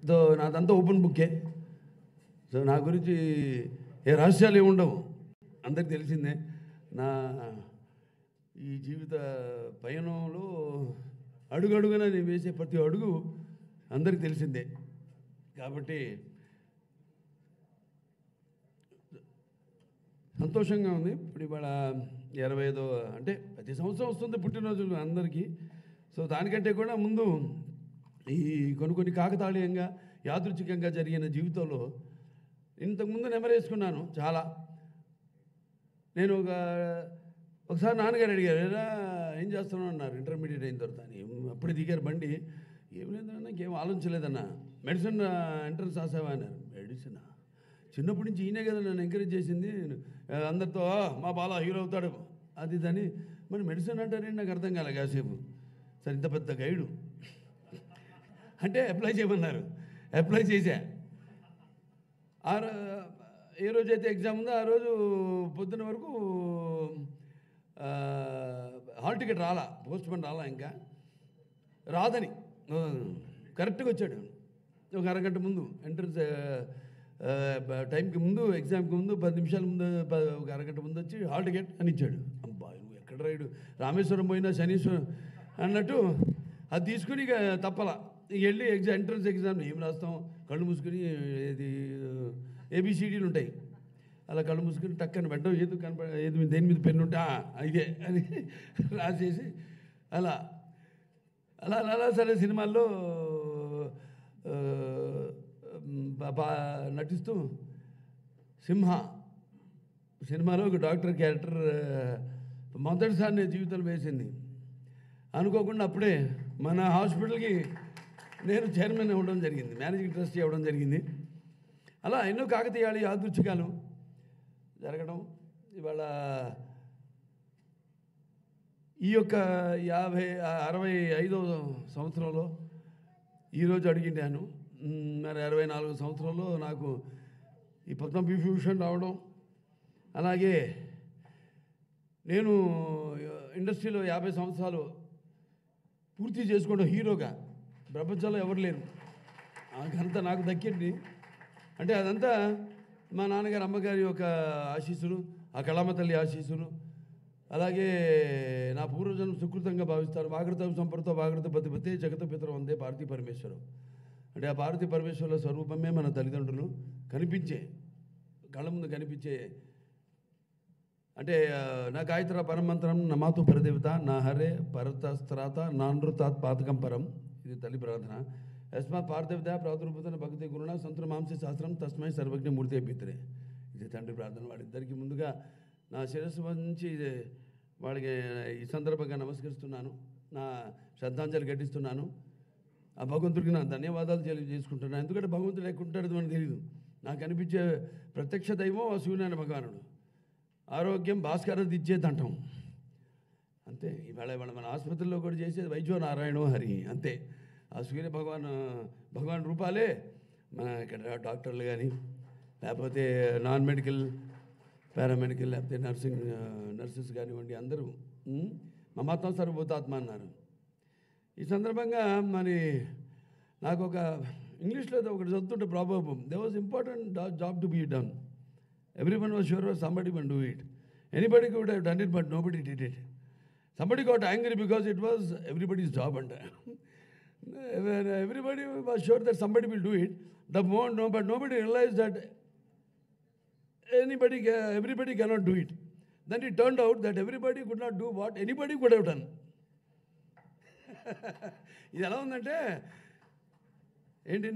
So నాదంతా open బుక్కే. So నా గురించి ఏ రహస్యాలు ఏమి ఉండవు, అందరికి తెలిసిందే. నా ఈ జీవిత పయనంలో అడుగడుగున నేను వేసే ప్రతి అడుగు అందరికి తెలిసిందే. కాబట్టి సంతోషంగా ఉంది. ఇప్పుడు ఇవాళ 25 అంటే ప్రతి సంవత్సరం వస్తుంది పుట్టినరోజులు అందరికీ. సో దానికంటే కూడా ముందు ఈ కొన్ని కాకతాళీయంగా యాదృచ్ఛికంగా జరిగిన జీవితంలో ఇంతకుముందు నెమరేసుకున్నాను చాలా. నేను ఒకసారి నాన్నగారు అడిగారు, ఎలా ఏం చేస్తున్నావు అన్నారు, ఇంటర్మీడియట్ అయిన తర్వాత అని. అప్పుడు దిగారు బండి. ఏం లేదన్నా, నాకేం ఆలోచించలేదన్నా. మెడిసిన్ ఎంట్రన్స్ రాసావా అన్నారు. మెడిసినా? చిన్నప్పటి నుంచి ఈయనే కదా నన్ను ఎంకరేజ్ చేసింది. అందరితో మా బాలా హీరో అవుతాడు అది దాన్ని. మరి మెడిసిన్ అంటారేంటి నాకు అర్థం కాలే కాసేపు. సరే ఇంత పెద్ద గైడు అంటే అప్లై చేయమన్నారు, అప్లై చేశా. ఏ రోజైతే ఎగ్జామ్ ఉందో ఆ రోజు పొద్దున్న వరకు హాల్ టికెట్ రాలా, పోస్ట్ పోన్ రాలా, ఇంకా రాదని కరెక్ట్గా వచ్చాడు. ఒక అరగంట ముందు ఎంట్రన్స్ టైంకి ముందు, ఎగ్జామ్కి ముందు 10 నిమిషాల ముందు, ఒక అరగంట ముందు వచ్చి హాల్ టికెట్ అని ఇచ్చాడు. అబ్బా నువ్వు ఎక్కడ రాయుడు, రామేశ్వరం పోయినా శనీశ్వరం అన్నట్టు అది తీసుకుని ఇక తప్పలా ఇక వెళ్ళి ఎంట్రన్స్ ఎగ్జామ్ ఏం రాస్తాం, కళ్ళు మూసుకుని ఇది ABCDలు ఉంటాయి, అలా కళ్ళు మూసుకుని టక్కని పెట్టడం, ఏది ఏది దేని మీద పెన్ను ఉంటే ఇదే అని రాసేసి అలా అలా అలా సరే సినిమాల్లో నటిస్తూ సింహ సినిమాలో ఒక డాక్టర్ క్యారెక్టర్ మొదటిసారి నేను జీవితంలో వేసింది. అనుకోకుండా అప్పుడే మన హాస్పిటల్కి నేను చైర్మన్ అవ్వడం జరిగింది, మేనేజింగ్ ట్రస్టీ అవ్వడం జరిగింది. అలా ఎన్నో కాకతీయాలు యాదృచ్ఛికాలు జరగడం. ఇవాళ ఈ యొక్క 65వ సంవత్సరంలో ఈరోజు అడిగిండాను. మరి 64 సంవత్సరంలో నాకు ఈ పద్మవిభూషణ్ రావడం, అలాగే నేను ఇండస్ట్రీలో 50 సంవత్సరాలు పూర్తి చేసుకోవడం హీరోగా ప్రపంచంలో ఎవరు లేరు. ఆ ఘనత నాకు దక్కింది. అంటే అదంతా మా నాన్నగారు అమ్మగారి యొక్క ఆశీస్సులు, ఆ కళామ తల్లి ఆశీస్సులు, అలాగే నా పూర్వజన్మ సుకృతంగా భావిస్తారు. వాగృత సంపర్తో వాగృత పతిపతే జగత పితరం వందే పార్వతీ పరమేశ్వరం. అంటే ఆ పార్వతీ పరమేశ్వరుల స్వరూపమే మన తల్లిదండ్రులు కనిపించే, కళ్ళ ముందు కనిపించే. అంటే నా గాయత్ర పరమంత్రం నమాతు పరదేవత నా హరే పరతస్త్రాత నానృతాత్ పాతకం పరం, ఇది తల్లి ప్రార్థన. యస్మాత్ పార్థివత ప్రాదుర్భూతన భక్తి గురుణ సంతుర మాంస శాస్త్రం తస్మై సర్వజ్ఞ మూర్తి పిత్రే, ఇది తండ్రి ప్రార్థన. వాళ్ళిద్దరికీ ముందుగా నా శిరస్సు నుంచి వాళ్ళకి ఈ సందర్భంగా నమస్కరిస్తున్నాను, నా శ్రద్ధాంజలి ఘటిస్తున్నాను. ఆ భగవంతుడికి నా ధన్యవాదాలు తెలియజేసుకుంటున్నాను. ఎందుకంటే భగవంతుడు ఎక్కడుంటాడో మనకు తెలియదు. నాకు అనిపించే ప్రత్యక్ష దైవం ఆ సూర్యనారాయణ భగవానుడు. ఆరోగ్యం భాస్కరది ఇచ్చేది అంటాం అంతే. ఇవాళ మన ఆసుపత్రిలో కూడా చేసేది వైద్యో నారాయణో హరి అంతే. ఆ సూర్య భగవాన్ రూపాలే మన ఇక్కడ డాక్టర్లు కానీ, లేకపోతే నాన్ మెడికల్, పారామెడికల్, లేకపోతే నర్సెస్ కానివ్వండి, అందరూ మమాత్మ సర్వభూతాత్మ అన్నారు. ఈ సందర్భంగా మరి నాకు ఒక ఇంగ్లీష్లో ఒకటి చదువుతుంటే problem, they was important job to be done. Everyone was sure somebody would do it. Anybody could have done it, but nobody did it. Somebody got angry because it was everybody's job. And everybody was sure that somebody will do it. But nobody realized that everybody cannot do it. Then it turned out that everybody could not do what anybody could have done. ఇది ఎలా ఉందంటే ఏంటి